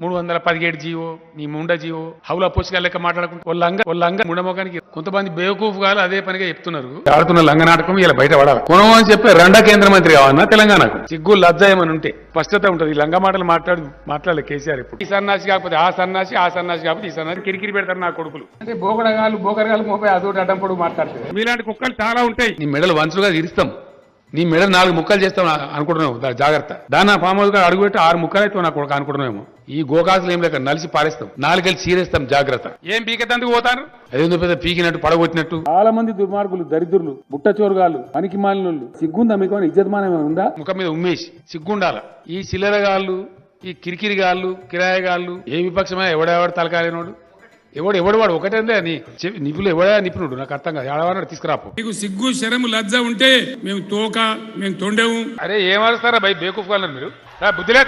317 GO నీ ముండ GO హౌలా పోషకాల లెక్క మాట్లాడుకుంటూ వాళ్ళంగా ముండమోకానికి కొంతమంది బేవకూఫ్ గాలు అదే పనిగా చెప్తున్నారు. ఆడుతున్న లంగ నాటకం ఇలా బయట పడాలి. కొనమో అని చెప్పి రెండో కేంద్ర మంత్రి కావన్నా తెలంగాణకు సిగ్గు లజ్జ ఏమని ఉంటే స్పష్టత ఉంటుంది. ఈ లంగ మాటలు మాట్లాడలే కేసీఆర్. ఇప్పుడు ఈ సన్నాసి కాకపోతే ఆ సన్నాసి కాకపోతే ఈ సన్నాసి కిరికిరి పెడతారు నా కొడుకులు. అంటే బోకరగాలు మోపై అదొకటి అడ్డం పొడుగు మాట్లాడుతుంది. మీలాంటి కుక్కలు చాలా ఉంటాయి. నీ మెడలు వంచులుగా ఇరుస్తాం, నీ మెడ 4 ముక్కలు చేస్తాం అనుకుంటున్నావు. జాగ్రత్త. దాని పాము అడుగుపెట్టి 6 ముక్కలు అయితే నాకు అనుకుంటున్నాము. ఈ గోకాసులు ఏం లేక నలిసి పారేస్తాం, 4 చీరేస్తాం. జాగ్రత్త. ఏం పీకెత్తందుకు పోతాను? అదేందో పెద్ద పీకినట్టు పడగొట్టినట్టు. చాలా మంది దుర్మార్గులు, దరిద్రులు, బుట్టచోరుగాలు, పనికి మాలినోళ్ళు. సిగ్గుందా మీకు? ఇజ్జతమానం ఉందా? ముఖం మీద ఉమ్మేసి సిగ్గుండాల. ఈ చిల్లరగాళ్ళు, ఈ కిరికిరిగాళ్ళు, కిరాయగాళ్ళు, ఏ విపక్షమే ఎవడెవడు తలకాలేనోడు ఎవడు వాడు ఒకటే అని నిపుణులు ఎవడా నిపుణుడు నాకు అర్థం కాదు. ఎవడన్నాడు తీసుకురాపు. నీకు సిగ్గు శరము లజ్జ ఉంటే మేము తోక మేము తొండేము. అరే ఏమరుస్తారా బై బేకూఫ్ కాలన్నారు మీరు? బుద్ధిలే